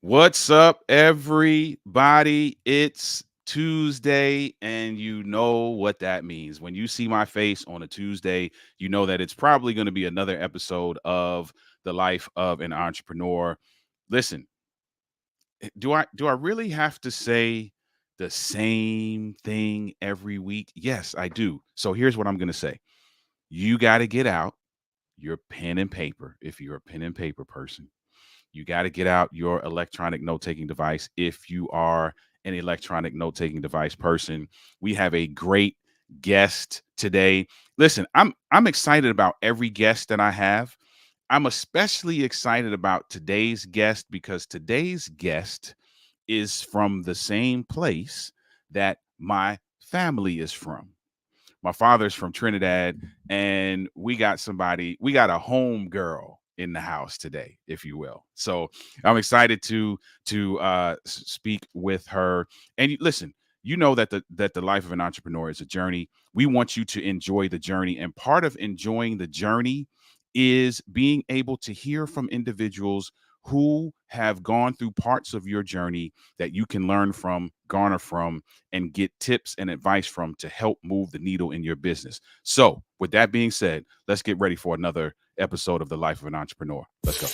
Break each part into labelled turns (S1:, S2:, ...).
S1: What's up, everybody? It's Tuesday, and you know what that means. When you see my face on a Tuesday, you know that it's probably going to be another episode of The Life of an Entrepreneur. Listen, do I really have to say the same thing every week? Yes, I do. So here's what I'm going to say. You got to get out your pen and paper if you're a pen and paper person. You got to get out your electronic note taking device if you are an electronic note taking device person. We have a great guest today. Listen, I'm excited about every guest that I have. I'm especially excited about today's guest because today's guest is from the same place that my family is from. My father's from Trinidad, and we got a home girl in the house today, if you will. So I'm excited to speak with her. And listen, you know that the life of an entrepreneur is a journey. We want you to enjoy the journey, and part of enjoying the journey is being able to hear from individuals who have gone through parts of your journey that you can learn from, garner from, and get tips and advice from to help move the needle in your business. So, with that being said, let's get ready for another episode of The Life of an Entrepreneur. Let's go.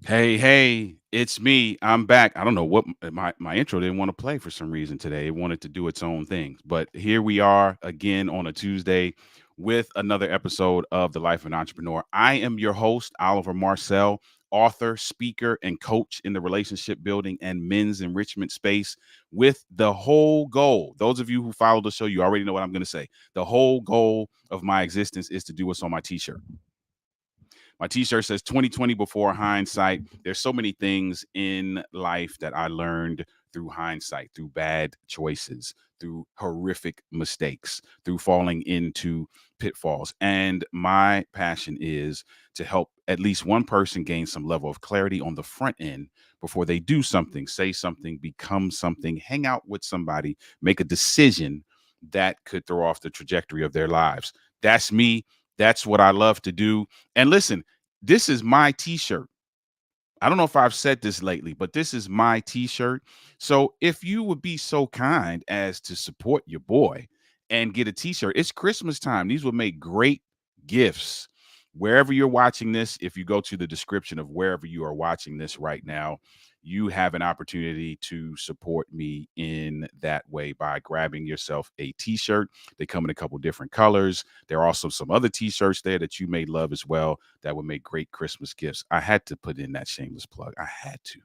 S1: Hey, it's me. I'm back. I don't know what my intro didn't want to play for some reason today. It wanted to do its own thing. But here we are again on a Tuesday with another episode of The Life of an Entrepreneur. I am your host, Oliver Marcel, author, speaker, and coach in the relationship building and men's enrichment space with the whole goal. Those of you who follow the show, you already know what I'm going to say. The whole goal of my existence is to do what's on my t-shirt. My t-shirt says 2020 before hindsight. There's so many things in life that I learned through hindsight, through bad choices, through horrific mistakes, through falling into pitfalls. And my passion is to help at least one person gain some level of clarity on the front end before they do something, say something, become something, hang out with somebody, make a decision that could throw off the trajectory of their lives. That's me. That's what I love to do. And listen, this is my t-shirt. I don't know if I've said this lately, but this is my t-shirt. So if you would be so kind as to support your boy and get a t-shirt, it's Christmas time. These would make great gifts. Wherever you're watching this, if you go to the description of wherever you are watching this right now, you have an opportunity to support me in that way by grabbing yourself a t-shirt. They come in a couple different colors. There are also some other t-shirts there that you may love as well that would make great Christmas gifts. I had to put in that shameless plug. I had to.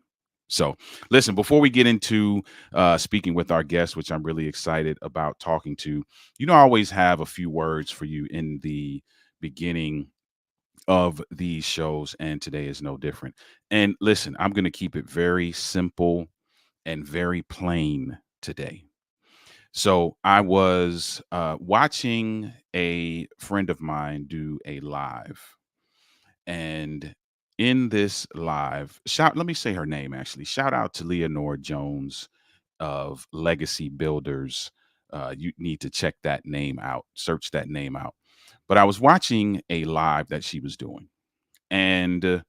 S1: So, listen, before we get into speaking with our guest, which I'm really excited about talking to, I always have a few words for you in the beginning of these shows, and today is no different. And listen, I'm going to keep it very simple and very plain today. So I was watching a friend of mine do a live, and in this live, let me say her name actually. Shout out to Leonore Jones of Legacy Builders. You need to check that name out, search that name out. But I was watching a live that she was doing, and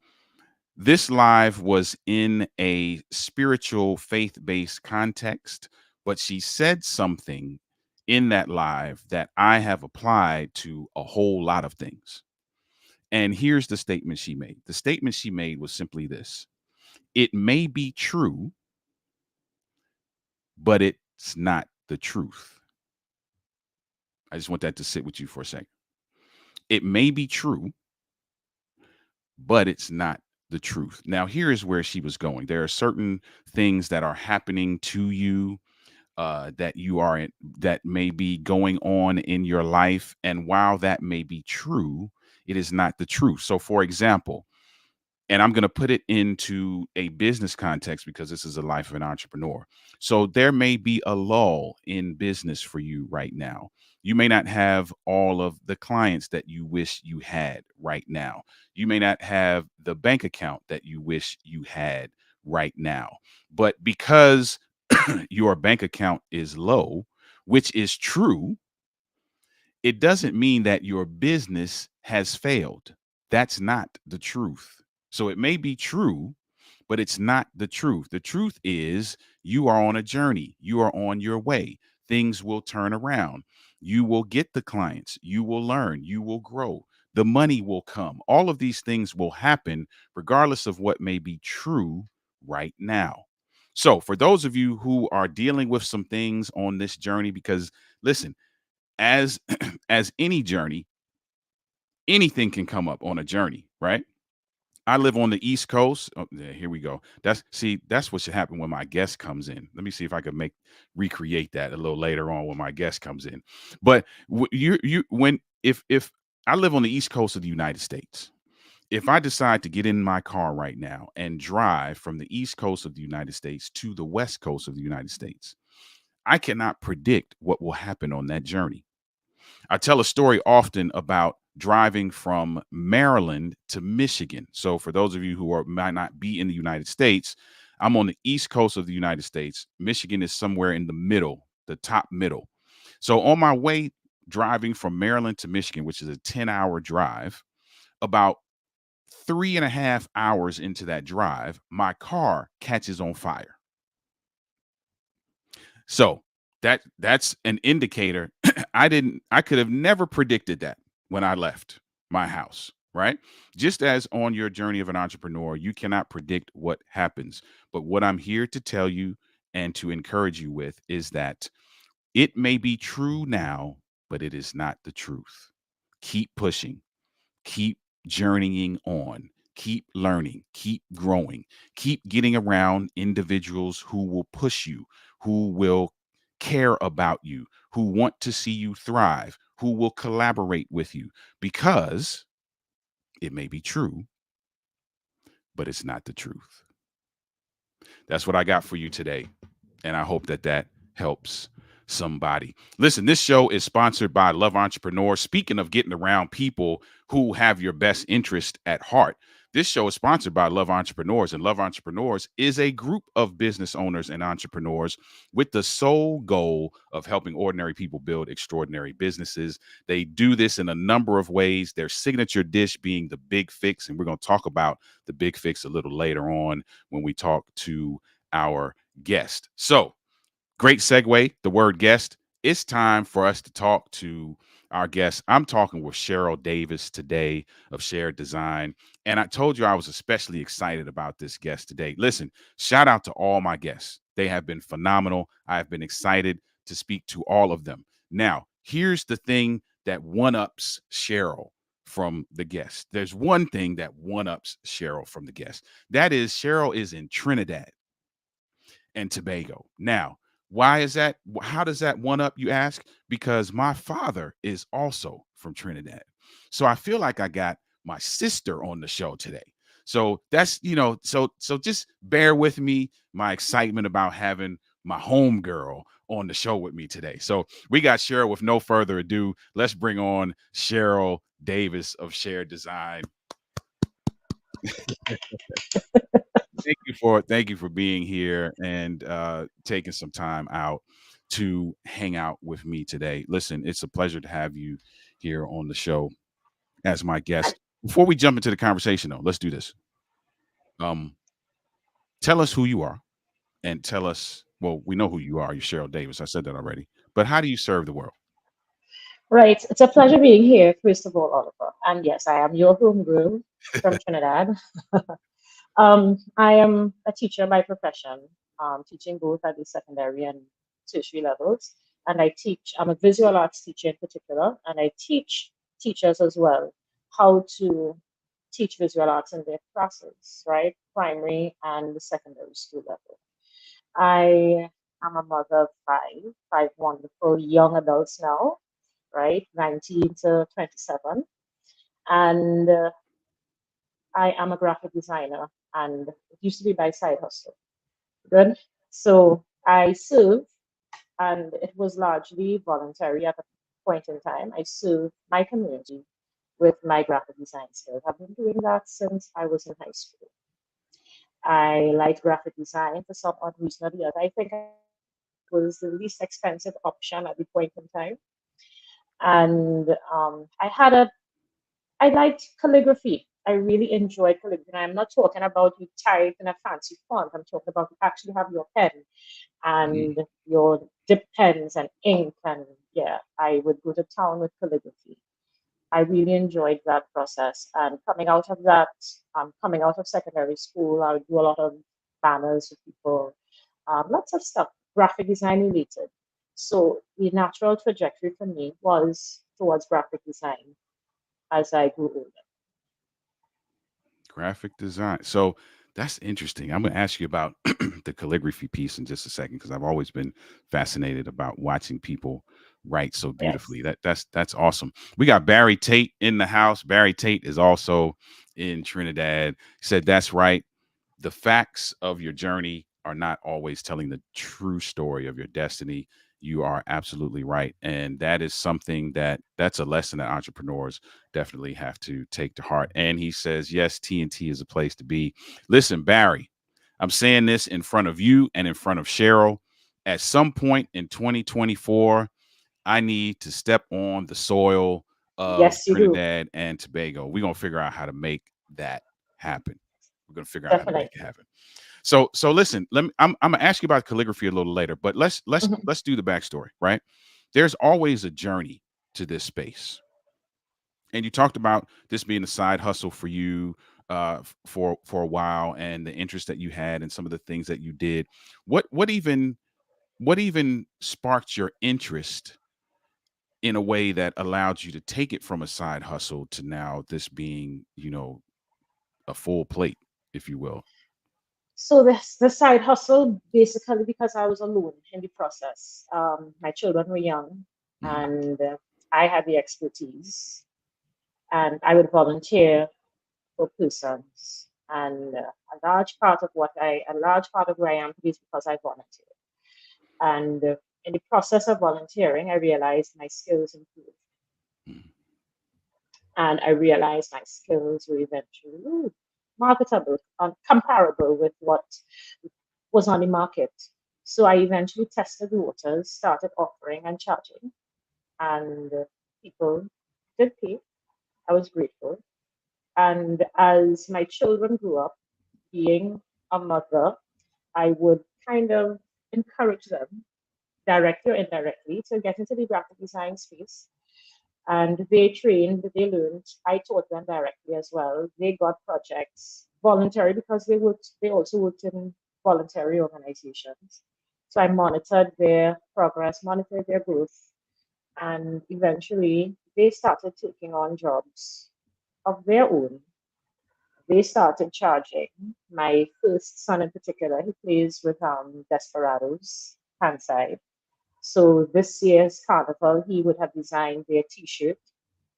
S1: this live was in a spiritual, faith based context, but she said something in that live that I have applied to a whole lot of things. And here's the statement she made. The statement she made was simply this: it may be true, but it's not the truth. I just want that to sit with you for a second. It may be true, but it's not the truth. Now, here is where she was going. There are certain things that are happening to you that you are in, that may be going on in your life. And while that may be true, it is not the truth. So, for example, And I'm going to put it into a business context because this is a life of an entrepreneur. So there may be a lull in business for you right now. You may not have all of the clients that you wish you had right now. You may not have the bank account that you wish you had right now. But because your bank account is low, which is true, it doesn't mean that your business has failed. That's not the truth. So it may be true, but it's not the truth. The truth is you are on a journey, you are on your way. Things will turn around. You will get the clients, you will learn, you will grow. The money will come. All of these things will happen regardless of what may be true right now. So, for those of you who are dealing with some things on this journey, because listen, as as any journey, anything can come up on a journey, right? I live on the East Coast. Oh, yeah, here we go. That's what should happen when my guest comes in. Let me see if I can make recreate that a little later on when my guest comes in. But you when if I live on the East Coast of the United States, if I decide to get in my car right now and drive from the East Coast of the United States to the West Coast of the United States, I cannot predict what will happen on that journey. I tell a story often about driving from Maryland to Michigan. So for those of you who might not be in the United States, I'm on the East Coast of the United States. Michigan is somewhere in the middle, the top middle. So on my way driving from Maryland to Michigan, which is a 10-hour drive, about 3.5 hours into that drive, my car catches on fire. So that's an indicator. I could have never predicted that when I left my house, right? Just as on your journey of an entrepreneur, you cannot predict what happens. But what I'm here to tell you and to encourage you with is that it may be true now, but it is not the truth. Keep pushing, keep journeying on, keep learning, keep growing, keep getting around individuals who will push you, who will care about you, who want to see you thrive, who will collaborate with you because it may be true, but it's not the truth. That's what I got for you today. And I hope that that helps somebody. Listen, this show is sponsored by Love Entrepreneur. Speaking of getting around people who have your best interest at heart, this show is sponsored by Love Entrepreneurs, and Love Entrepreneurs is a group of business owners and entrepreneurs with the sole goal of helping ordinary people build extraordinary businesses. They do this in a number of ways, their signature dish being the Big Fix, and we're going to talk about the Big Fix a little later on when we talk to our guest. So, great segue, the word guest. It's time for us to talk to our guest. I'm talking with Cheryl Davis today of Cher Dezign. And I told you I was especially excited about this guest today. Listen, shout out to all my guests. They have been phenomenal. I have been excited to speak to all of them. Now, here's the thing that one ups Cheryl from the guest. There's one thing that one ups Cheryl from the guest. That is, Cheryl is in Trinidad and Tobago. Now, why is that? How does that one up, you ask? Because my father is also from Trinidad. So I feel like I got my sister on the show today. So that's, so just bear with me, my excitement about having my home girl on the show with me today. So we got Cheryl. With no further ado, let's bring on Cheryl Davis of Cher Dezign. Thank you for being here and taking some time out to hang out with me today. Listen, it's a pleasure to have you here on the show as my guest. Before we jump into the conversation, though, let's do this. Um, tell us who you are, and tell us. Well, we know who you are. You're Cheryl Davis. I said that already. But how do you serve the world?
S2: Right. It's a pleasure being here, first of all, Oliver. And yes, I am your homegrown from Trinidad. I am a teacher by profession, teaching both at the secondary and tertiary levels. And I'm a visual arts teacher in particular, and I teach teachers as well how to teach visual arts in their classes, right? Primary and the secondary school level. I am a mother of five wonderful young adults now, right? 19 to 27. And I am a graphic designer, and it used to be my side hustle. Good. So I serve, and it was largely voluntary at a point in time. I serve my community with my graphic design skills. I've been doing that since I was in high school. I liked graphic design for some odd reason or the other. I think I was the least expensive option at the point in time. And I liked calligraphy. I really enjoyed calligraphy. And I'm not talking about you type in a fancy font. I'm talking about you actually have your pen
S1: Mm.
S2: and your dip pens and ink. And yeah, I would go to town with calligraphy. I really enjoyed that process. And coming out of secondary school, I would do a lot of banners for people, lots of stuff, graphic design related. So the natural trajectory for me was towards graphic design as I grew older.
S1: Graphic design. So that's interesting. I'm going to ask you about the calligraphy piece in just a second because I've always been fascinated about watching people write so beautifully.
S2: Yes.
S1: That's awesome. We got Barry Tate in the house. Barry Tate is also in Trinidad. He said that's right. The facts of your journey are not always telling the true story of your destiny. You are absolutely right, and that is something that's a lesson that entrepreneurs definitely have to take to heart. And he says yes, TNT is a place to be. Listen, Barry, I'm saying this in front of you and in front of Cheryl. At some point in 2024, I need to step on the soil of
S2: Yes, you do.
S1: Trinidad and Tobago. We're gonna figure out how to make that happen. We're gonna figure out how to make it
S2: Definitely.
S1: happen. So listen, I'm gonna ask you about calligraphy a little later, but
S2: Mhm.
S1: let's do the backstory, right? There's always a journey to this space. And you talked about this being a side hustle for you for a while and the interest that you had and some of the things that you did. What even sparked your interest in a way that allowed you to take it from a side hustle to now this being, a full plate, if you will.
S2: So the side hustle basically because I was alone in the process. My children were young,
S1: Mhm.
S2: and I had the expertise, and I would volunteer for persons. And a large part of where I am today is because I volunteer. And in the process of volunteering, I realized my skills improved,
S1: Mhm.
S2: and I realized my skills were eventually marketable, comparable with what was on the market. So I eventually tested the waters, started offering and charging, and people did pay. I was grateful. And as my children grew up, being a mother, I would kind of encourage them, directly or indirectly, to get into the graphic design space. And they trained, they learned. I taught them directly as well. They got projects voluntary because they also worked in voluntary organizations. So I monitored their progress, monitored their growth, and eventually they started taking on jobs of their own. They started charging. My first son in particular, he plays with Desperados, Kansai. So this year's carnival, he would have designed their T-shirt,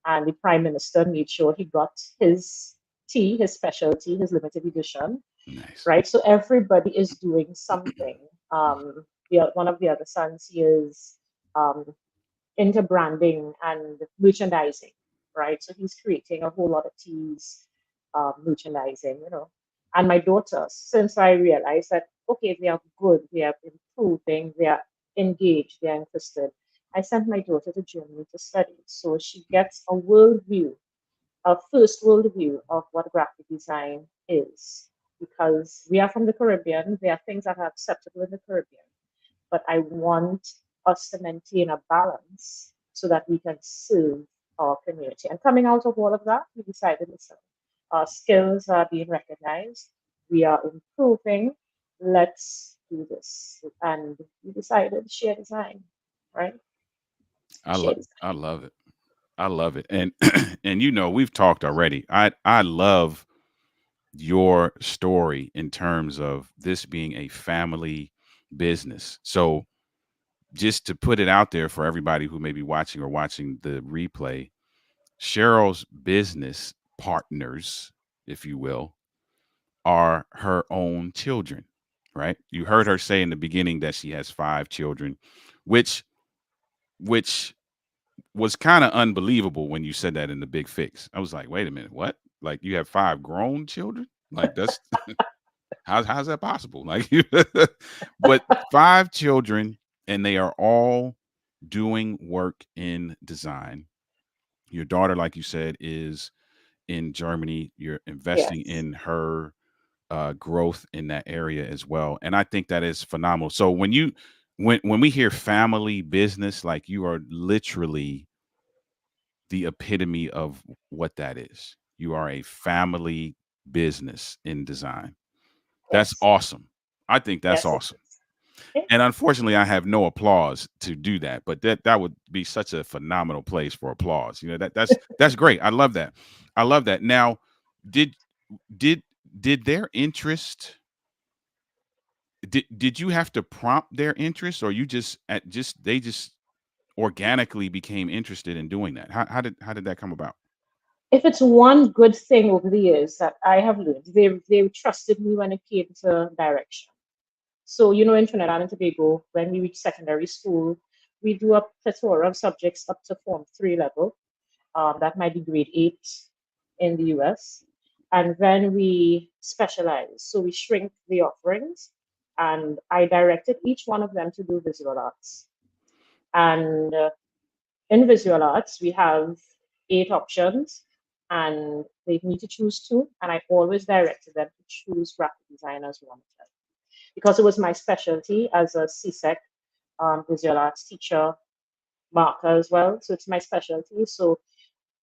S2: and the Prime Minister made sure he got his tea, his specialty, his limited edition,
S1: Nice.
S2: right? So everybody is doing something. One of the other sons, he is um, into branding and merchandising, right? So he's creating a whole lot of teas, merchandising, And my daughters, since I realized that, okay, they are good, they are improving, they are engaged, they are interested, I sent my daughter to Germany to study. So she gets a worldview, a first worldview of what graphic design is. Because we are from the Caribbean, there are things that are acceptable in the Caribbean, but I want us to maintain a balance so that we can serve our community. And coming out of all of that, we decided, listen, our skills are being recognized, we are improving, let's do this. And we decided share design, right?
S1: I
S2: Share
S1: love
S2: design.
S1: I love it. I love it. And and we've talked already. I love your story in terms of this being a family business. So just to put it out there for everybody who may be watching or watching the replay, Cheryl's business partners, if you will, are her own children, right? You heard
S2: Yes.
S1: her say in the beginning that she has 5 children, which which was kind of unbelievable when you said that in the big fix. I was like, wait a minute, what? Like you have 5 grown children? Like that's how's that possible? Like, but 5 children, and they are all doing work in design. Your daughter, like you said, is in Germany. You're investing
S2: Yes.
S1: in her growth in that area as well, and I think that is phenomenal. So when we hear family business, like you are literally the epitome of what that is. You are a family business in design. That's
S2: Yes.
S1: awesome. I think that's
S2: Yes, it
S1: awesome.
S2: is. Okay.
S1: And unfortunately, I have no applause to do that, but that would be such a phenomenal place for applause. You know that's great. I love that. I love that. Now, did did did their interest did you have to prompt their interest, or you just they just organically became interested in doing that? How did that come about?
S2: If it's one good thing over the years that I have learned, they trusted me when it came to direction. So, in Trinidad and Tobago, when we reach secondary school, we do a plethora of subjects up to Form 3 level. That might be grade 8 in the US. And then we specialize. So we shrink the offerings. And I directed each one of them to do visual arts. And in visual arts, we have 8 options, and they need to choose two. And I always directed them to choose graphic design as one of them because it was my specialty as a CSEC visual arts teacher, marker as well. So it's my specialty. So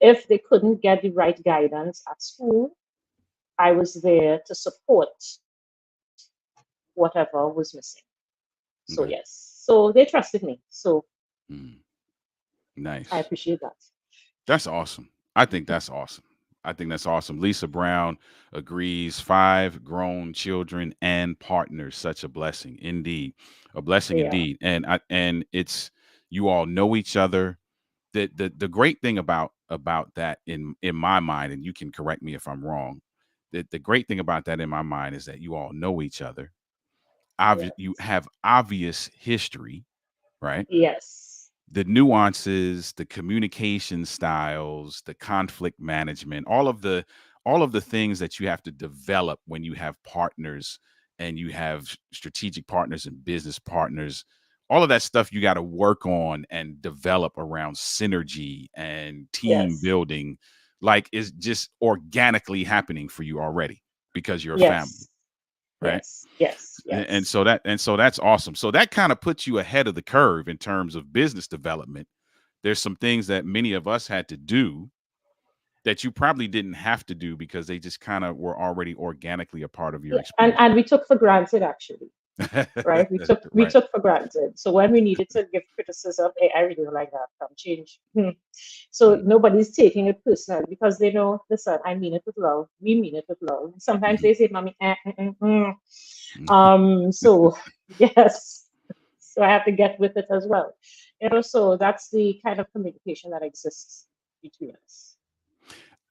S2: if they couldn't get the right guidance at school, I was there to support whatever was missing. So
S1: Okay.
S2: yes, so they trusted me. So
S1: Mm,
S2: I
S1: nice.
S2: appreciate that.
S1: That's awesome. I think that's awesome. I think that's awesome. Lisa Brown agrees. 5 grown children and partners. Such a blessing, indeed. A blessing
S2: Yeah.
S1: indeed. And it's you all know each other. The great thing about that in my mind, and you can correct me if I'm wrong. The great thing about that in my mind is that you all know each other. You
S2: Yes.
S1: have obvious history, right?
S2: Yes.
S1: The nuances, the communication styles, the conflict management, all of the things that you have to develop when you have partners and you have strategic partners and business partners. All of that stuff you got to work on and develop around synergy and team
S2: Yes.
S1: building, like is just organically happening for you already because you're a family,
S2: Yes.
S1: right?
S2: Yes. Yes.
S1: And
S2: Yes.
S1: so that's awesome. So that kind of puts you ahead of the curve in terms of business development. There's some things that many of us had to do that you probably didn't have to do because they just kind of were already organically a part of your
S2: Yeah. And
S1: experience.
S2: and we took for granted actually. Right? We took we
S1: Right.
S2: took for granted. So when we needed to give criticism, hey, I really don't like that. Come change. So
S1: Mm,
S2: nobody's taking it personal because they know, listen, I mean it with love. We mean it with love. Sometimes
S1: mhm,
S2: they say, "Mommy,
S1: mhm.
S2: So yes, so I have to get with it as well. So that's the kind of communication that exists between us,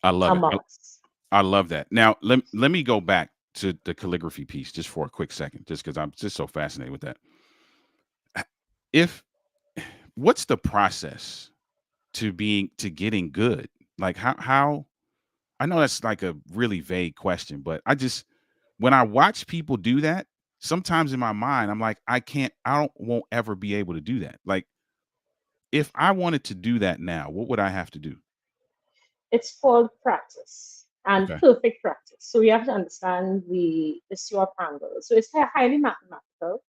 S1: I love it.
S2: among us.
S1: I love that. Now, let me go back to the calligraphy piece just for a quick second, just because I'm just so fascinated with that. If what's the process to getting good? Like how I know that's like a really vague question, but I just when I watch people do that, sometimes in my mind, I'm like, I don't won't ever be able to do that. Like if I wanted to do that now, what would I have to do?
S2: It's called practice and
S1: Okay.
S2: perfect practice. So you have to understand the issue of angles. So it's highly mathematical,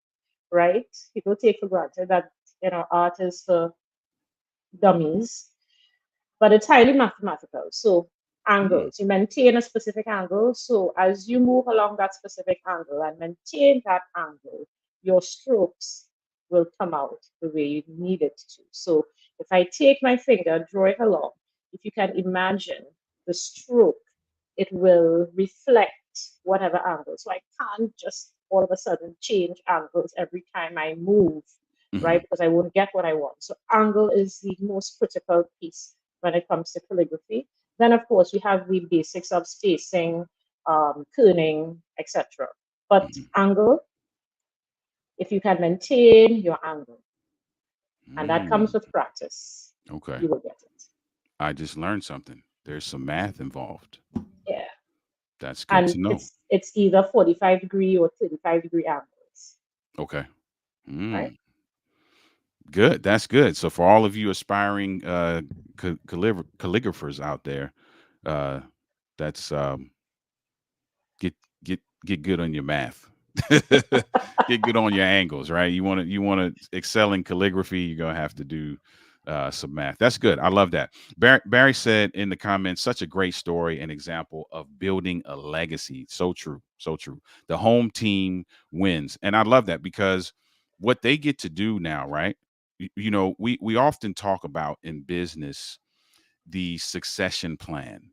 S2: right? People take for granted that art is for dummies, but it's highly mathematical. So
S1: Hmm.
S2: angles, you maintain a specific angle. So as you move along that specific angle and maintain that angle, your strokes will come out the way you need it to. So if I take my finger, draw it along, if you can imagine the stroke, it will reflect whatever angle. So I can't just all of a sudden change angles every time I move, right?
S1: Hmm.
S2: Because I won't get what I want. So angle is the most critical piece when it comes to calligraphy. Then, of course, we have the basics of spacing, kerning, etc. But
S1: Mhm.
S2: angle, if you can maintain your angle, and that comes
S1: Mm.
S2: with practice,
S1: Okay.
S2: you will get it.
S1: I just learned something. There's some math involved.
S2: Yeah.
S1: That's good
S2: And
S1: to know.
S2: it's either 45-degree or 35-degree angles,
S1: Okay.
S2: right?
S1: Mm. Good. That's good. So for all of you aspiring calligraphers out there, uh, that's get get good on your math. Get good on your angles, right? You want to excel in calligraphy, you're gonna have to do some math. That's good. I love that. Barry said in the comments, such a great story and example of building a legacy. So true, so true. The home team wins, and I love that because what they get to do now, right? We often talk about in business the succession plan,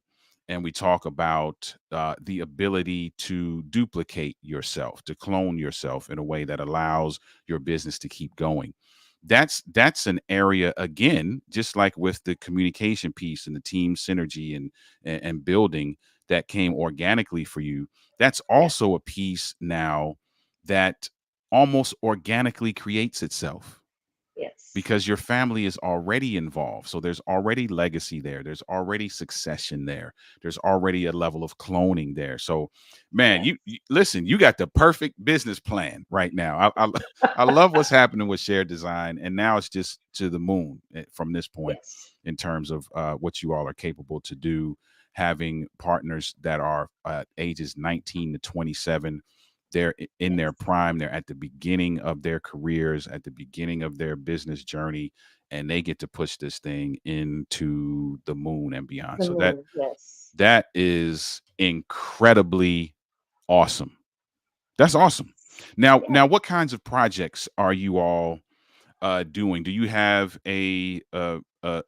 S1: and we talk about the ability to duplicate yourself, to clone yourself in a way that allows your business to keep going. That's an area, again, just like with the communication piece and the team synergy and building that came organically for you. That's
S2: Yeah.
S1: also a piece now that almost organically creates itself
S2: Yes.
S1: because your family is already involved. So there's already legacy there. There's already succession there. There's already a level of cloning there. So, man,
S2: Yeah.
S1: you listen. You got the perfect business plan right now. I love what's happening with Cher Dezign, and now it's just to the moon from this point
S2: Yes.
S1: in terms of what you all are capable to do. Having partners that are ages 19 to 27, they're in their
S2: Yes.
S1: prime, they're at the beginning of their careers, at the beginning of their business journey, and they get to push this thing into the moon and beyond.
S2: The
S1: So that
S2: moon. Yes.
S1: that is incredibly awesome. That's awesome. Now
S2: Yeah.
S1: what kinds of projects are you all doing? Do you have a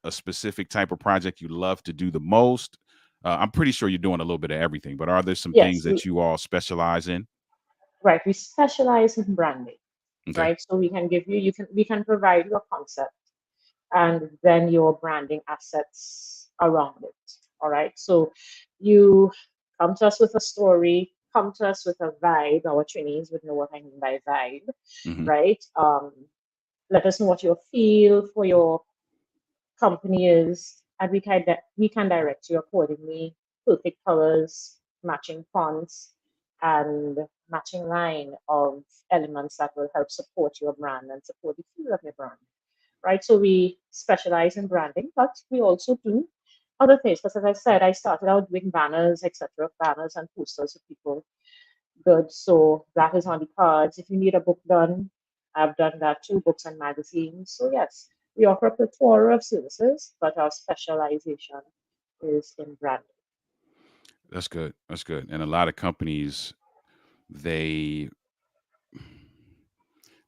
S1: specific type of project you love to do the most? I'm pretty sure you're doing a little bit of everything, but are there some things
S2: Yes.
S1: that you all specialize in?
S2: Right. We specialize in branding,
S1: Okay.
S2: right? So we can give you, we can provide your concept and then your branding assets around it. All right. So you come to us with a story, come to us with a vibe. Our trainees would know what I mean by vibe,
S1: Hmm.
S2: right? Let us know what your feel for your company is, and we can direct you accordingly. Perfect colors, matching fonts, and matching line of elements that will help support your brand and support the feel of your brand. Right. So we specialize in branding, but we also do other things. Because as I said, I started out doing banners, etc., banners and posters for people. Good. So that is on the cards. If you need a book done, I've done that too, books and magazines. So yes, we offer a plethora of services, but our specialization is in branding.
S1: That's good. That's good. And a lot of companies, they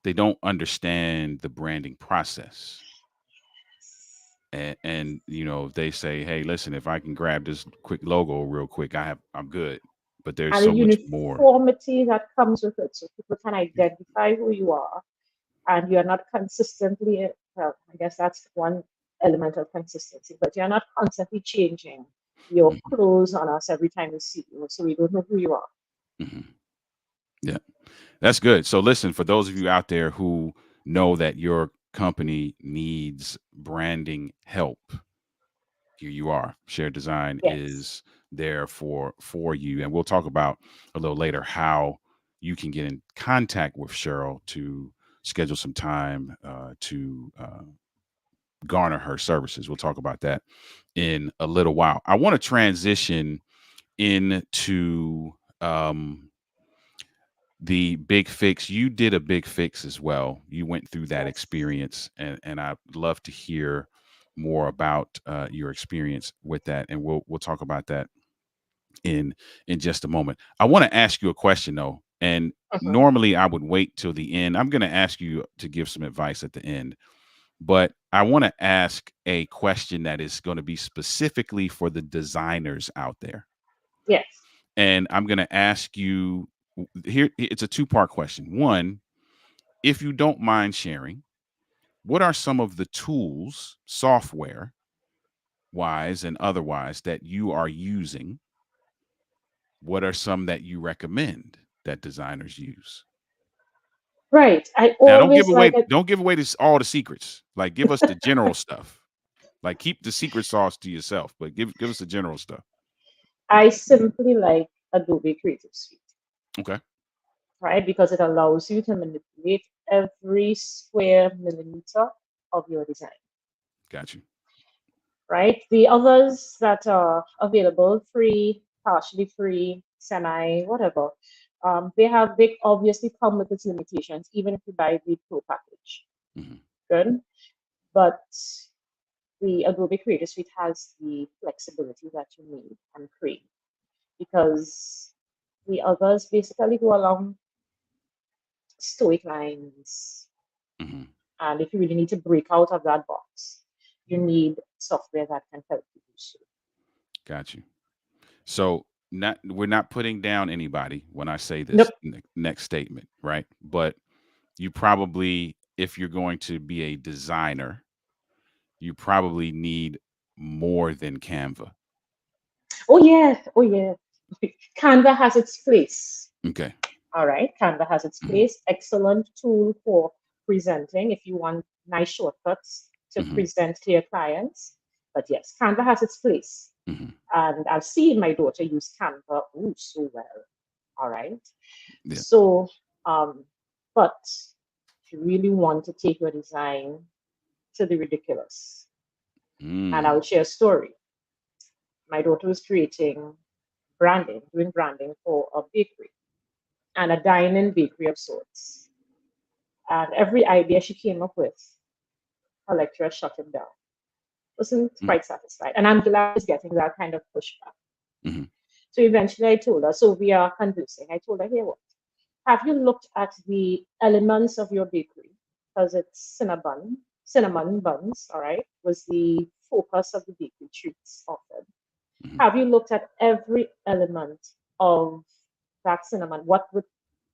S1: they don't understand the branding process. And they say, "Hey, listen, if I can grab this quick logo real quick, I'm good." But there's
S2: And the
S1: so much more.
S2: uniformity that comes with it, so people can
S1: Yeah.
S2: identify who you are, and you're not consistently, well, I guess that's one element of consistency, but you're not constantly changing your
S1: Mhm,
S2: clothes on us every time we see you, so we don't know who you are.
S1: mhm. Yeah. That's good. So listen, for those of you out there who know that your company needs branding help, here you are. Shared Design
S2: Yes.
S1: is there for you, and we'll talk about a little later how you can get in contact with Cheryl to schedule some time to garner her services. We'll talk about that in a little while. I want to transition into the big fix. You did a big fix as well. You went through that
S2: Yes.
S1: experience, and I'd love to hear more about your experience with that, and we'll talk about that in just a moment. I want to ask you a question though, and
S2: Mhm.
S1: normally I would wait till the end. I'm going to ask you to give some advice at the end, but I want to ask a question that is going to be specifically for the designers out there,
S2: Yes.
S1: and I'm going to ask you here. It's a two-part question. One, if you don't mind sharing, what are some of the tools, software wise and otherwise that you are using, what are some that you recommend that designers use?
S2: Right. I
S1: Now
S2: always like it.
S1: don't give away this all the secrets. Like give us the general stuff. Like keep the secret sauce to yourself, but give us the general stuff.
S2: I simply like Adobe Creative Suite,
S1: Okay.
S2: right? Because it allows you to manipulate every square millimeter of your design,
S1: Got you.
S2: right? The others that are available, free, partially free, semi, whatever, they obviously come with its limitations, even if you buy the pro package.
S1: Hmm.
S2: Good. But the Adobe Creative Suite has the flexibility that you need and crave because the others basically go along stoic lines.
S1: Hmm.
S2: And if you really need to break out of that box, you need software that can help you do so.
S1: Got you. So not we're not putting down anybody when I say this
S2: Nope.
S1: next statement, right? But you probably, if you're going to be a designer, you probably need more than Canva.
S2: Oh, yeah. Oh, yeah. Canva has its place.
S1: Okay.
S2: All right. Canva has its
S1: Hmm.
S2: place. Excellent tool for presenting if you want nice shortcuts to
S1: Hmm.
S2: present to your clients. But yes, Canva has its place.
S1: Hmm.
S2: And I've seen my daughter use Canva so well. All right.
S1: Yeah.
S2: So, um, but if you really want to take your design to the ridiculous, and I'll
S1: Mm.
S2: share a story. My daughter was creating branding, doing branding for a bakery and a dine-in bakery of sorts. And every idea she came up with, her lecturer shut him down. Wasn't
S1: Mm.
S2: quite satisfied. And I'm glad she's getting that kind of pushback.
S1: Hmm.
S2: So eventually I told her, so we are conversing. I told her, here, what? Have you looked at the elements of your bakery? Because it's cinnamon buns, all right, was the focus of the bakery treats offered.
S1: Hmm.
S2: Have you looked at every element of that cinnamon? What would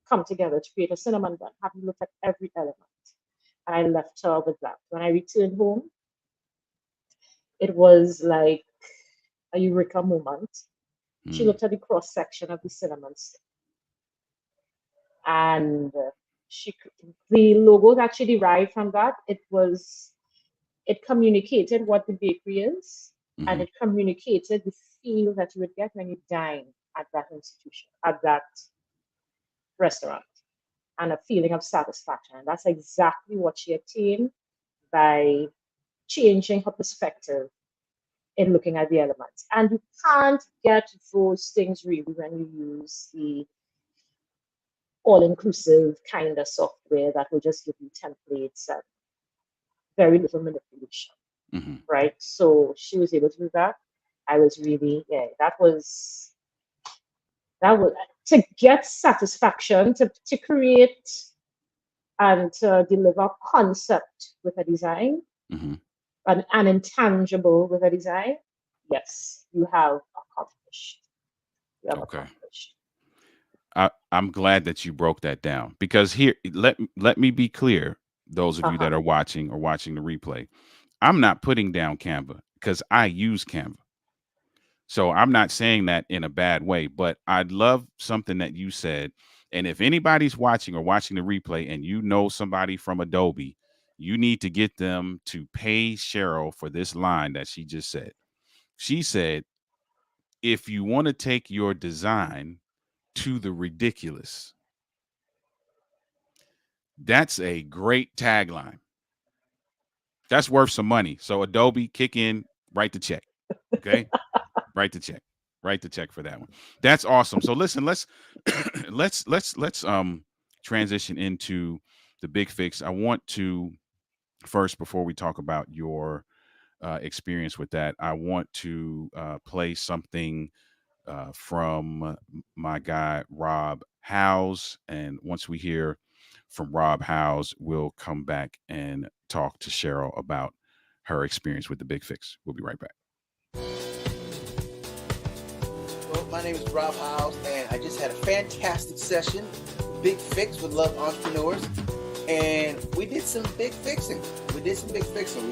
S2: come together to create a cinnamon bun? Have you looked at every element? And I left her with that. When I returned home, it was like a eureka moment. She
S1: Mm.
S2: looked at the cross section of the cinnamon stick, and she the logo that she derived from that, it communicated what the bakery is, and
S1: Hmm.
S2: it communicated the feel that you would get when you dine at that institution, at that restaurant, and a feeling of satisfaction. And that's exactly what she attained by changing her perspective in looking at the elements. And you can't get those things really when you use the all-inclusive kind of software that will just give you templates and very little manipulation,
S1: Hmm.
S2: right? So she was able to do that. I was really, yeah, that was to get satisfaction, to create and to deliver concept with a design,
S1: Hmm.
S2: an intangible with a design. Yes, you have accomplished. You have
S1: Okay.
S2: accomplished.
S1: I'm glad that you broke that down because here, let me be clear. Those of you
S2: Uh-huh.
S1: that are watching or watching the replay, I'm not putting down Canva because I use Canva. So I'm not saying that in a bad way, but I'd love something that you said. And if anybody's watching or watching the replay and you know somebody from Adobe, you need to get them to pay Cheryl for this line that she just said. She said, if you want to take your design to the ridiculous, that's a great tagline. That's worth some money. So Adobe, kick in, write the check. Okay. Write the check. Write the check for that one. That's awesome. So listen, let's let's transition into the big fix. I want to first, before we talk about your experience with that, I want to play something from my guy Rob Howes, and once we hear from Rob Howes, we'll come back and talk to Cheryl about her experience with the big fix. We'll be right back.
S3: Well, my name is Rob Howes, and I just had a fantastic session, Big Fix with Love Entrepreneurs, and we did some big fixing. We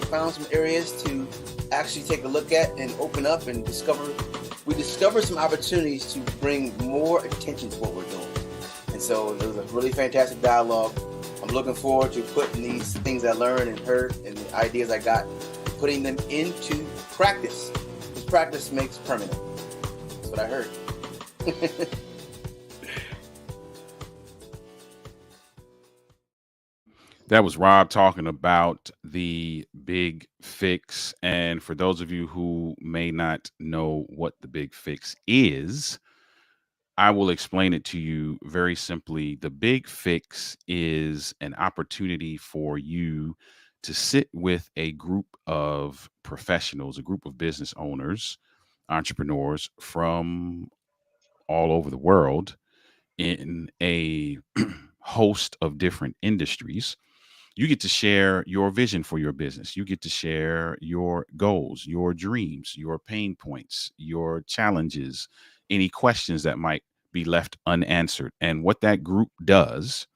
S3: found some areas to actually take a look at and open up and we discover some opportunities to bring more attention to what we're doing. And so it was a really fantastic dialogue. I'm looking forward to putting these things I learned and heard and the ideas I got, putting them into practice. Because practice makes permanent. That's what I heard.
S1: That was Rob talking about the big fix. And for those of you who may not know what the big fix is, I will explain it to you very simply. The big fix is an opportunity for you to sit with a group of professionals, a group of business owners, entrepreneurs from all over the world in a host of different industries. You get to share your vision for your business. You get to share your goals, your dreams, your pain points, your challenges, any questions that might be left unanswered. And what that group does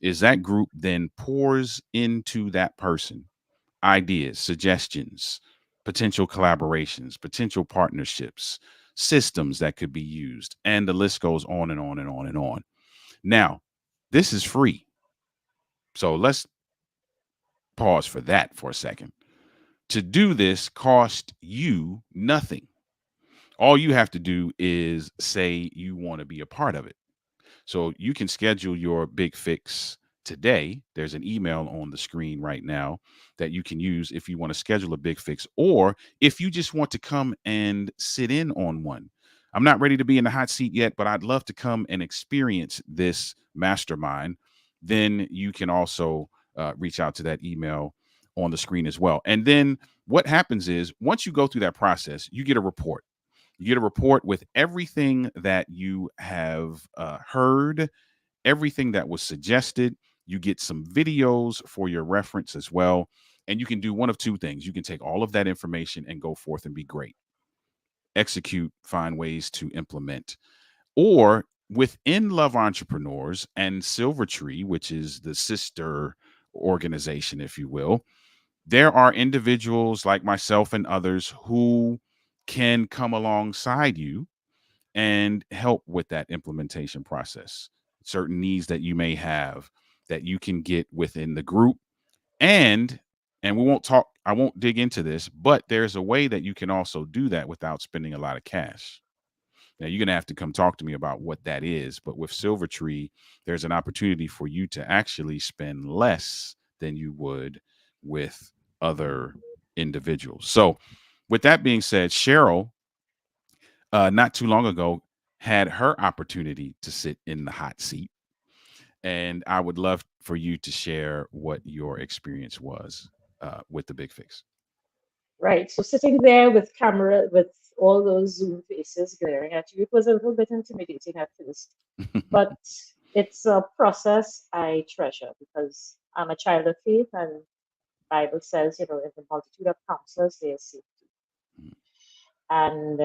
S1: is that group then pours into that person ideas, suggestions, potential collaborations, potential partnerships, systems that could be used. And the list goes on and on and on and on. Now, this is free. So let's pause for that for a second. To do this cost you nothing. All you have to do is say you want to be a part of it. So you can schedule your big fix today. There's an email on the screen right now that you can use if you want to schedule a big fix, or if you just want to come and sit in on one. I'm not ready to be in the hot seat yet, but I'd love to come and experience this mastermind. Then you can also reach out to that email on the screen as well. And then what happens is once you go through that process, you get a report. You get a report with everything that you have heard, everything that was suggested. You get some videos for your reference as well. And you can do one of two things. You can take all of that information and go forth and be great, execute, find ways to implement. Or within Love Entrepreneurs and Silvertree, which is the sister organization, if you will, there are individuals like myself and others who can come alongside you and help with that implementation process. Certain needs that you may have that you can get within the group. And we won't talk, I won't dig into this, but there's a way that you can also do that without spending a lot of cash. Now you're gonna have to come talk to me about what that is. But with Silvertree, there's an opportunity for you to actually spend less than you would with other individuals. So, with that being said, Cheryl, not too long ago, had her opportunity to sit in the hot seat, and I would love for you to share what your experience was with the Big Fix.
S2: Right. So sitting there with camera, with all those Zoom faces glaring at you, it was a little bit intimidating at first. But it's a process I treasure because I'm a child of faith, and Bible says, in the multitude of counselors, there is safety. And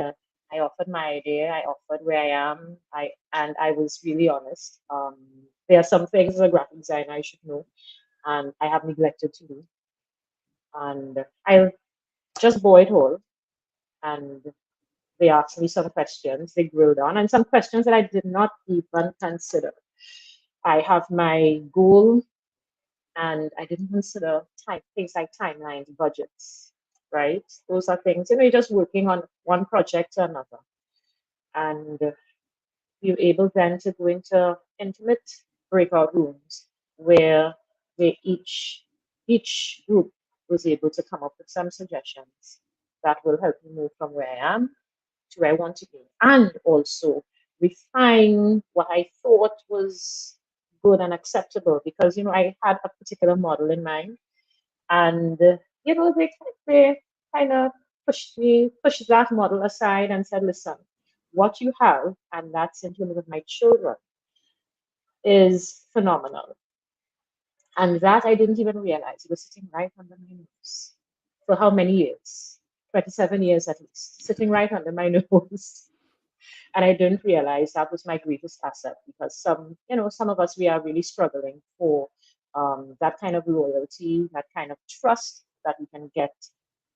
S2: I offered my idea. I offered where I am. I was really honest. There are some things as a graphic designer I should know, and I have neglected to do. And I just bore it all. And they asked me some questions. They grilled on, and some questions that I did not even consider. I have my goal, and I didn't consider things like timelines, budgets, right? Those are things, you're just working on one project to another. And you're able then to go into intimate breakout rooms where each group was able to come up with some suggestions that will help me move from where I am to where I want to be, and also refine what I thought was good and acceptable, because I had a particular model in mind, and they kind of pushed that model aside and said, listen, what you have, and that's implemented with my children, is phenomenal. And that I didn't even realize. It was sitting right under my nose. For how many years? 27 years at least, sitting right under my nose. And I didn't realize that was my greatest asset, because some of us, we are really struggling for that kind of loyalty, that kind of trust that we can get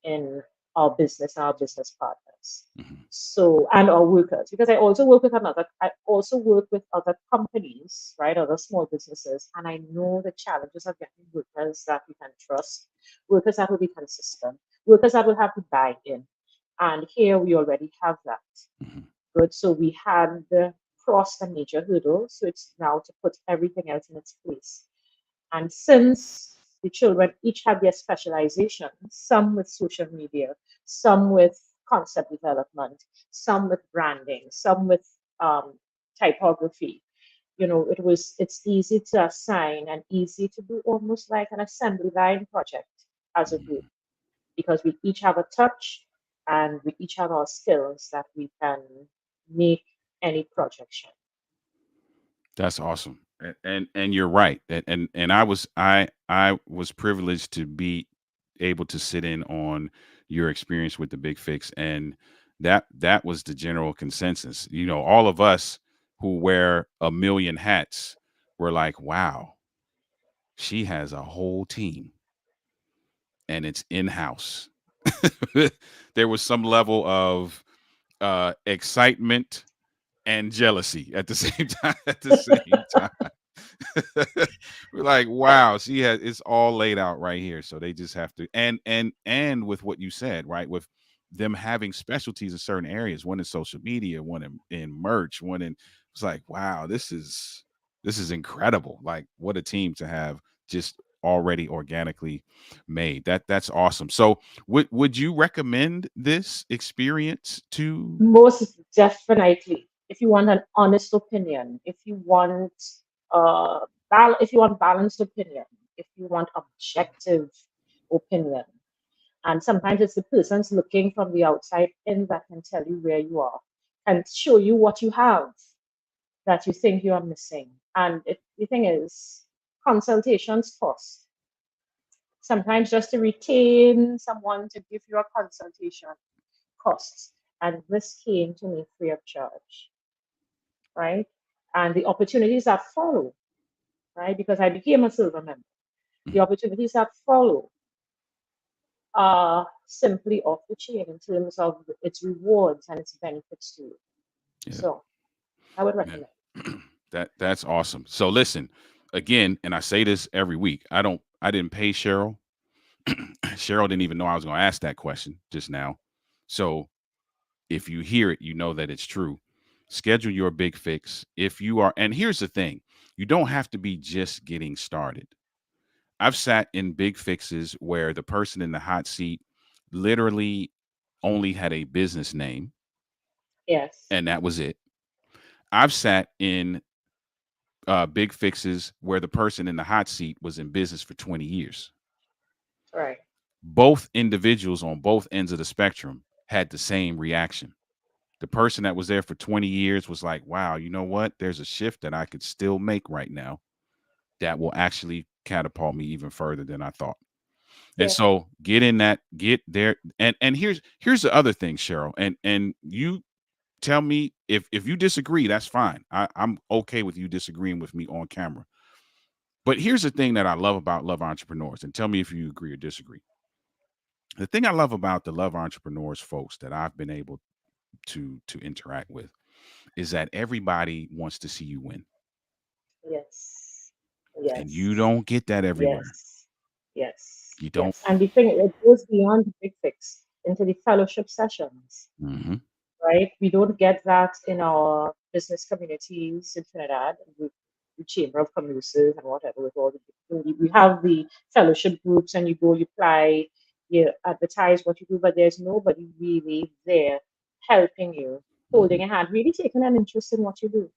S2: in our business partners.
S1: Mhm.
S2: So, and our workers, because I also work with other companies, right? Other small businesses. And I know the challenges of getting workers that we can trust, workers that will be consistent, workers that will have to buy in. And here we already have that.
S1: Mhm.
S2: Good. So we had crossed a major hurdle. So it's now to put everything else in its place. And since the children each had their specialization, some with social media, some with concept development, some with branding, some with typography, it's easy to assign and easy to do almost like an assembly line project as a group
S1: Mhm.
S2: because we each have a touch and we each have our skills that we can make any project shine.
S1: That's awesome. And you're right. And I was privileged to be able to sit in on your experience with the Big Fix, and that was the general consensus. All of us who wear a million hats were like, "Wow, she has a whole team and it's in-house." There was some level of excitement and jealousy at the same time. At the same time, we're like, wow, she has it's all laid out right here. So they just have to, and with what you said, right, with them having specialties in certain areas, one in social media, one in merch, one in it's like, wow, this is incredible. Like, what a team to have just already organically made. That's awesome. So would you recommend this experience to?
S2: Most definitely. If you want an honest opinion, if you want balanced opinion, if you want objective opinion, and sometimes it's the person's looking from the outside in that can tell you where you are and show you what you have that you think you are missing. And the thing is, consultations cost. Sometimes just to retain someone to give you a consultation costs. And this came to me free of charge, right? And the opportunities that follow, right? Because I became a silver member. The
S1: Mhm.
S2: opportunities that follow are simply off the chain in terms of its rewards and its benefits to you.
S1: Yeah,
S2: So I would
S1: man.
S2: recommend.
S1: That's awesome. So listen, again, and I say this every week. I didn't pay Cheryl. Cheryl didn't even know I was going to ask that question just now. So if you hear it, you know that it's true. Schedule your big fix. If you are, and here's the thing, you don't have to be just getting started. I've sat in big fixes where the person in the hot seat literally only had a business name,
S2: Yes,
S1: and that was it. I've sat in big fixes where the person in the hot seat was in business for 20 years.
S2: right.
S1: Both individuals on both ends of the spectrum had the same reaction. The person that was there for 20 years was like, wow, you know what? There's a shift that I could still make right now that will actually catapult me even further than I thought. And
S2: Yeah,
S1: so get there. And here's the other thing, Cheryl. And you tell me if you disagree, that's fine. I'm okay with you disagreeing with me on camera. But here's the thing that I love about Love Entrepreneurs, and tell me if you agree or disagree. The thing I love about the Love Entrepreneurs folks that I've been able to interact with is that everybody wants to see you win,
S2: yes,
S1: and you
S2: yes,
S1: don't get that everywhere.
S2: yes, yes,
S1: You don't.
S2: yes. And the thing, it goes beyond the big fix into the fellowship sessions,
S1: Hmm.
S2: right? We don't get that in our business communities in Trinidad, with the Chamber of Commerce and whatever. With all we have the fellowship groups, and you go, you apply, you advertise what you do, but there's nobody really there helping you,
S1: Hmm.
S2: holding a hand, really taking an interest in what you do,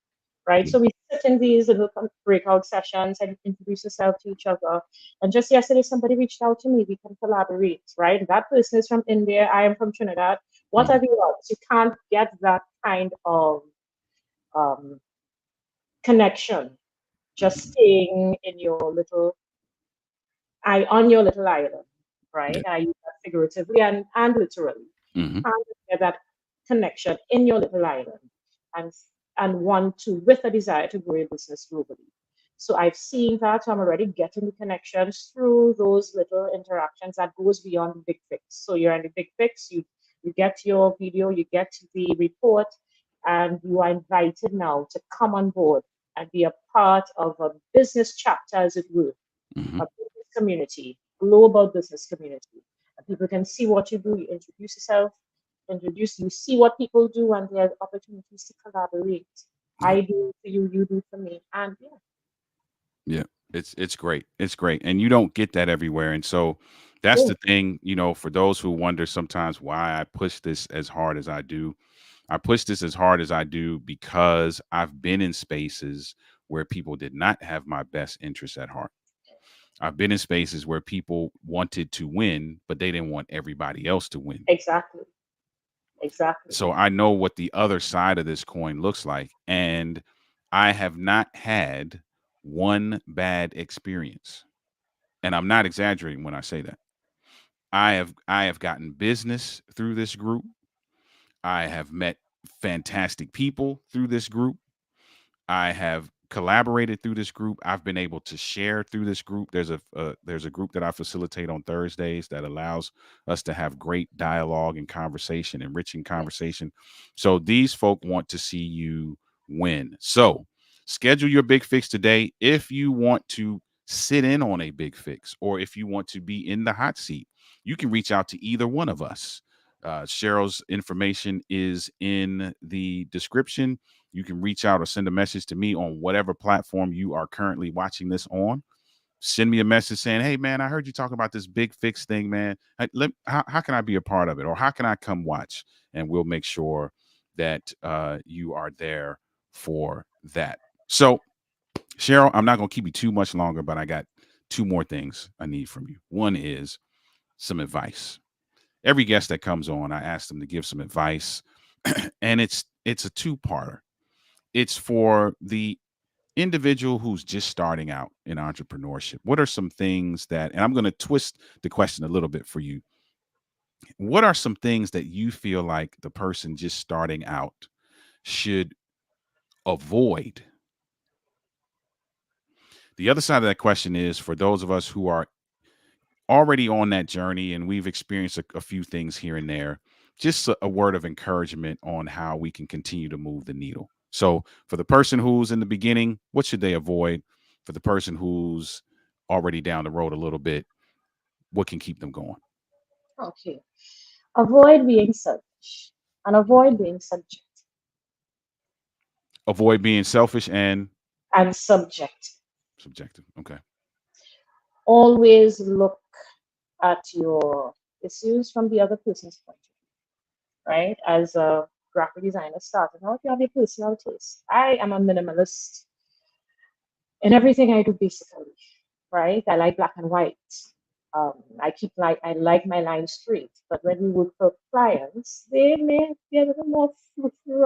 S2: right?
S1: Yeah.
S2: So we sit in these little breakout sessions and introduce yourself to each other. And just yesterday, somebody reached out to me. We can collaborate, right? That person is from India. I am from Trinidad. What
S1: Hmm.
S2: are the odds? You can't get that kind of um, connection just
S1: Hmm.
S2: staying in your little on your little island, right?
S1: Yeah.
S2: I use that figuratively and literally.
S1: Hmm.
S2: Can't get that connection in your little island and and want to with a desire to grow your business globally. So I've seen that. So I'm already getting the connections through those little interactions that goes beyond the big fix. So you're in the big fix, you get your video, you get the report, and you are invited now to come on board and be a part of a business chapter, as it were,
S1: Hmm.
S2: a business community, global business community. And people can see what you do, you introduce yourself, you see what people do, and there are opportunities to collaborate.
S1: Yeah.
S2: I do for you, you do for me. And yeah,
S1: Yeah, it's great. It's great, and you don't get that everywhere. And so that's
S2: oh,
S1: the thing, for those who wonder sometimes why I push this as hard as I do. I push this as hard as I do because I've been in spaces where people did not have my best interests at heart. I've been in spaces where people wanted to win, but they didn't want everybody else to win.
S2: exactly, exactly.
S1: So I know what the other side of this coin looks like. And I have not had one bad experience. And I'm not exaggerating when I say that. I have gotten business through this group. I have met fantastic people through this group. I have collaborated through this group. I've been able to share through this group. There's a group that I facilitate on Thursdays that allows us to have great dialogue and conversation, enriching
S2: Yes.
S1: conversation. So these folk want to see you win. So schedule your big fix today. If you want to sit in on a big fix, or if you want to be in the hot seat, you can reach out to either one of us. Cheryl's information is in the description. You can reach out or send a message to me on whatever platform you are currently watching this on. Send me a message saying, "Hey, man, I heard you talk about this big fix thing, man. How can I be a part of it? Or how can I come watch?" And we'll make sure that you are there for that. So, Cheryl, I'm not going to keep you too much longer, but I got two more things I need from you. One is some advice. Every guest that comes on, I ask them to give some advice, and it's a two-parter. It's for the individual who's just starting out in entrepreneurship. What are some things that, and I'm going to twist the question a little bit for you. What are some things that you feel like the person just starting out should avoid? The other side of that question is for those of us who are already on that journey and we've experienced a few things here and there, just a word of encouragement on how we can continue to move the needle. So, for the person who's in the beginning, what should they avoid? For the person who's already down the road a little bit, what can keep them going?
S2: Okay. Avoid being selfish and avoid being
S1: Avoid being selfish and
S2: subject.
S1: subjective. Okay.
S2: Always look at your issues from the other person's point of view, right? As a graphic designer starting out, you have your personal taste. I am a minimalist in everything I do, basically, right? I like black and white. I like my lines straight, but when we work for clients, they may be a little more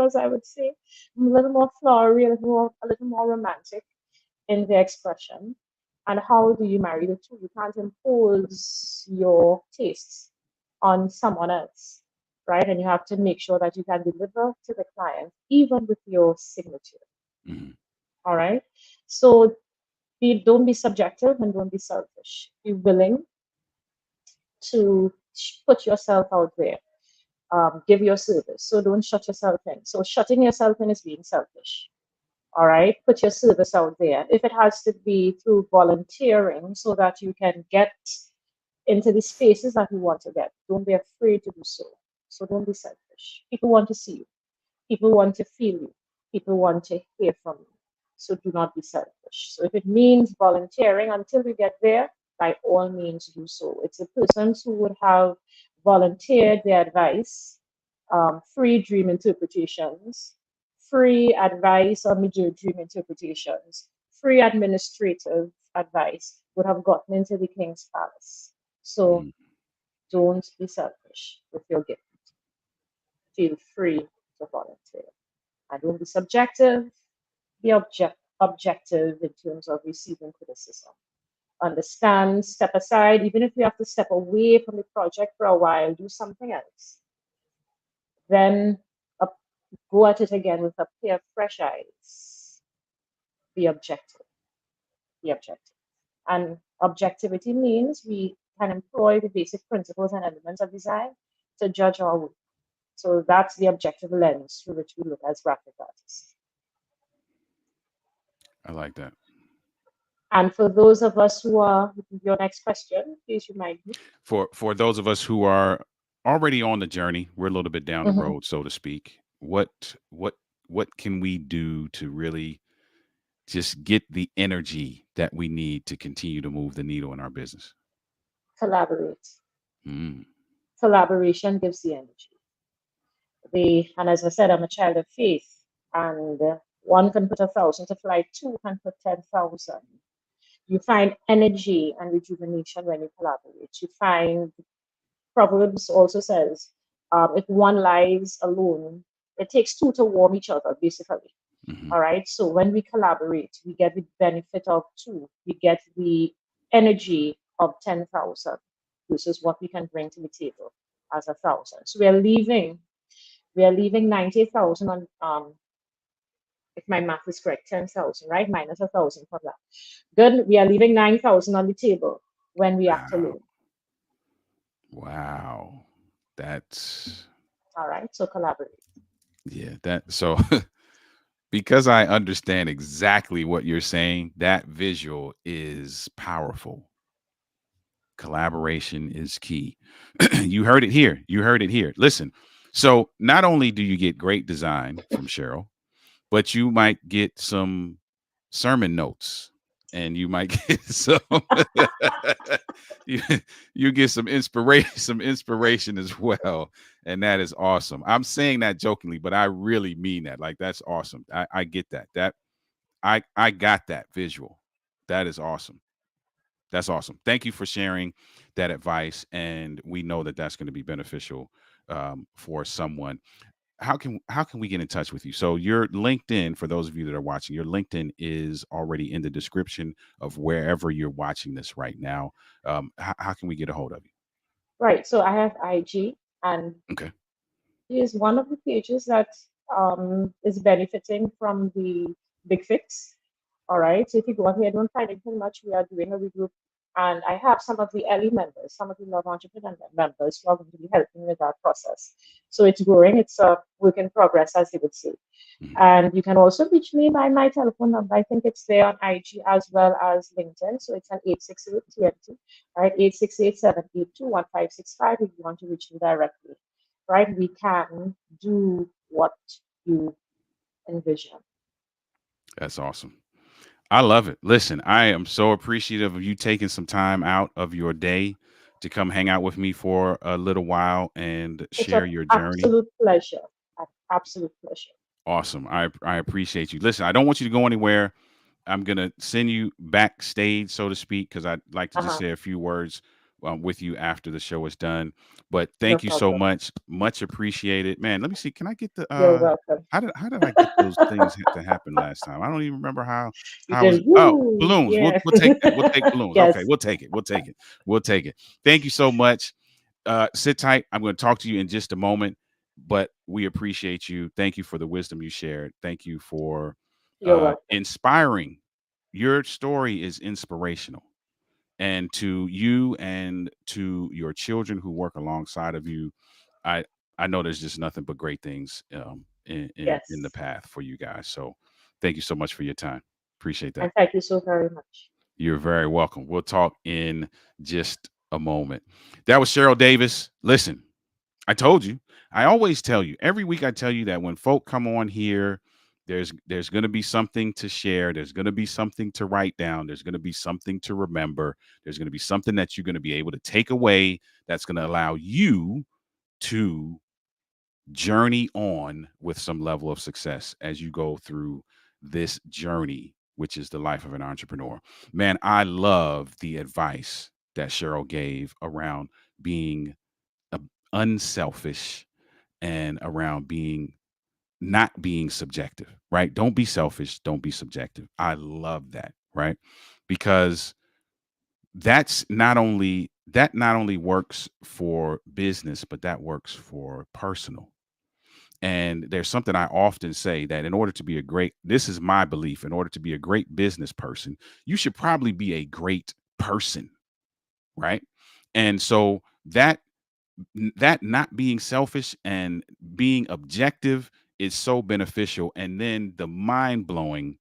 S2: as I would say, a little more flowery, a little more romantic in their expression. And how do you marry the two? You can't impose your tastes on someone else, right? And you have to make sure that you can deliver to the client, even with your signature.
S1: Mhm.
S2: All right. So don't be subjective and don't be selfish. Be willing to put yourself out there. Give your service. So don't shut yourself in. So shutting yourself in is being selfish. All right. Put your service out there. If it has to be through volunteering so that you can get into the spaces that you want to get, don't be afraid to do so. So don't be selfish. People want to see you. People want to feel you. People want to hear from you. So do not be selfish. So if it means volunteering until we get there, by all means do so. It's the persons who would have volunteered their advice, free dream interpretations, free advice on major dream interpretations, free administrative advice would have gotten into the king's palace. So
S1: Mhm.
S2: don't be selfish with your gift. Feel free to volunteer. And don't be subjective, be objective in terms of receiving criticism. Understand, step aside, even if you have to step away from the project for a while, do something else. Then up, go at it again with a pair of fresh eyes. Be objective. the objective. And objectivity means we can employ the basic principles and elements of design to judge our work. So that's the objective lens through which we look as graphic artists.
S1: I like that.
S2: And for those of us who are, your next question, please remind me.
S1: For those of us who are already on the journey, we're a little bit down the
S2: Mhm.
S1: road, so to speak. What can we do to really just get the energy that we need to continue to move the needle in our business?
S2: Collaborate.
S1: Mm,
S2: Collaboration gives the energy. And as I said, I'm a child of faith, and one can put 1,000 to flight, two can put 10,000. You find energy and rejuvenation when you collaborate. You find Proverbs also says, if one lies alone, it takes two to warm each other, basically.
S1: hmm.
S2: All right. So when we collaborate, we get the benefit of two. We get the energy of 10,000 versus what we can bring to the table as 1,000. So we are leaving 90,000 on, if my math is correct, 10,000, right? Minus 1,000 from that. Good. We are leaving 9,000 on the table when we act
S1: Wow.
S2: alone.
S1: Wow. That's
S2: All right. So collaborate.
S1: yeah, that so because I understand exactly what you're saying, that visual is powerful. Collaboration is key. You heard it here. You heard it here. Listen. So not only do you get great design from Cheryl, but you might get some sermon notes and you might get some you, you get some inspiration as well, and that is awesome. I'm saying that jokingly, but I really mean that. Like, that's awesome. I get that I got that visual. That is awesome. That's awesome. Thank you for sharing that advice, and we know that that's going to be beneficial for someone. How can we get in touch with you? So your LinkedIn, for those of you that are watching, your LinkedIn is already in the description of wherever you're watching this right now. How can we get a hold of you?
S2: Right. So I have IG, and
S1: Okay.
S2: is one of the pages that is benefiting from the big fix. All right. So if you go on here, don't find anything much. We are doing a regroup. And I have some of the early members, some of the Love Entrepreneur members who are going to be helping with that process. So it's growing. It's a work in progress, as they would say.
S1: Mhm.
S2: And you can also reach me by my telephone number. I think it's there on IG as well as LinkedIn. So it's an 868 TNT, right? 868-782-1565 if you want to reach me directly, right? We can do what you envision.
S1: That's awesome. I love it. Listen, I am so appreciative of you taking some time out of your day to come hang out with me for a little while and
S2: It's
S1: share
S2: an
S1: your journey.
S2: absolute pleasure. An absolute pleasure.
S1: Awesome. I appreciate you. Listen, I don't want you to go anywhere. I'm gonna send you backstage, so to speak, because I'd like to just
S2: Uh-huh.
S1: say a few words with you after the show is done. But
S2: No
S1: thank you so
S2: problem.
S1: much appreciated, man. Let me see. Can I get the
S2: You're welcome.
S1: how did I get those things to happen last time? I don't even remember
S2: You
S1: how I was.
S2: did.
S1: Oh,
S2: Woo!
S1: balloons. We'll
S2: Yeah.
S1: we'll take that. We'll take balloons. Okay,
S2: Yes.
S1: we'll take it. We'll take it. We'll take it. Thank you so much. Sit tight. I'm going to talk to you in just a moment, but we appreciate you. Thank you for the wisdom you shared. Thank you for
S2: You're welcome.
S1: inspiring. Your story is inspirational. And to you and to your children who work alongside of you, I I know there's just nothing but great things in the
S2: Yes.
S1: path for you guys. So thank you so much for your time. Appreciate that.
S2: And thank you so very much.
S1: You're very welcome. We'll talk in just a moment. That was Cheryl Davis. Listen, I told you. I always tell you. Every week I tell you that when folk come on here, there's going to be something to share. There's going to be something to write down. There's going to be something to remember. There's going to be something that you're going to be able to take away that's going to allow you to journey on with some level of success as you go through this journey, which is the life of an entrepreneur. Man, I love the advice that Cheryl gave around being uh, unselfish and around being not being subjective, right? Don't be selfish, don't be subjective. I love that, right? Because that not only works for business, but that works for personal. And there's something I often say that in order to be a great, this is my belief, in order to be a great business person, you should probably be a great person, right? And so that not being selfish and being objective is so beneficial. And then the mind-blowing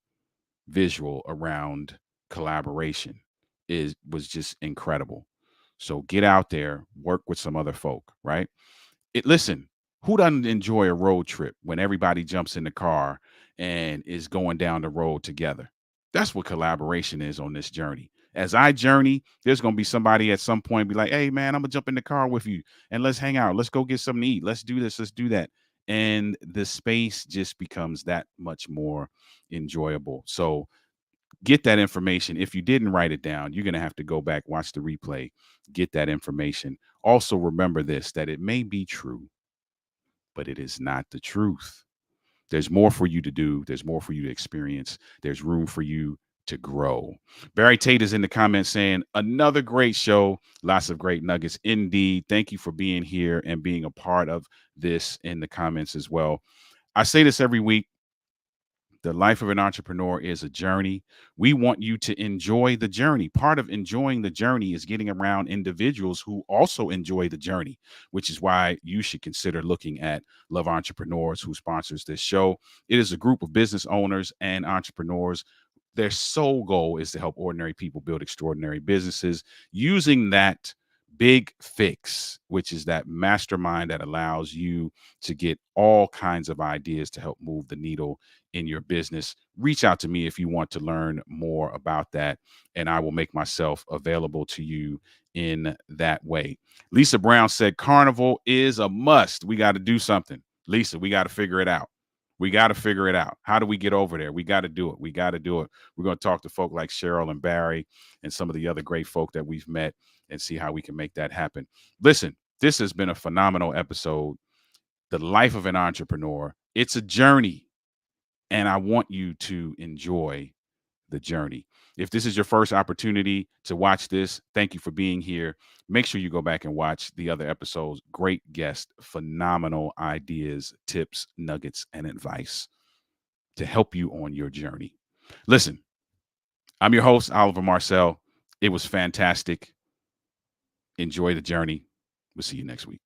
S1: visual around collaboration is was just incredible. So get out there, work with some other folk, right? Listen, who doesn't enjoy a road trip when everybody jumps in the car and is going down the road together? That's what collaboration is on this journey. As I journey, there's going to be somebody at some point be like, "Hey man, I'm going to jump in the car with you and let's hang out. Let's go get something to eat. Let's do this, let's do that." And the space just becomes that much more enjoyable. So get that information. If you didn't write it down, you're going to have to go back, watch the replay, get that information. Also, remember this, that it may be true, but it is not the truth. There's more for you to do, there's more for you to experience, there's room for you to grow. Barry Tate is in the comments saying, another great show, lots of great nuggets. Indeed. Thank you for being here and being a part of this in the comments as well. I say this every week. The life of an entrepreneur is a journey. We want you to enjoy the journey. Part of enjoying the journey is getting around individuals who also enjoy the journey, which is why you should consider looking at Love Entrepreneurs, who sponsors this show. It is a group of business owners and entrepreneurs. Their sole goal is to help ordinary people build extraordinary businesses using that big fix, which is that mastermind that allows you to get all kinds of ideas to help move the needle in your business. Reach out to me if you want to learn more about that, and I will make myself available to you in that way. Lisa Brown said, Carnival is a must. We got to do something. Lisa, we got to figure it out. We got to figure it out. How do we get over there? We got to do it. We got to do it. We're going to talk to folk like Cheryl and Barry and some of the other great folk that we've met and see how we can make that happen. Listen, this has been a phenomenal episode. The life of an entrepreneur. It's a journey, and I want you to enjoy the journey. If this is your first opportunity to watch this, thank you for being here. Make sure you go back and watch the other episodes. Great guests, phenomenal ideas, tips, nuggets, and advice to help you on your journey. Listen, I'm your host, Oliver Marcel. It was fantastic. Enjoy the journey. We'll see you next week.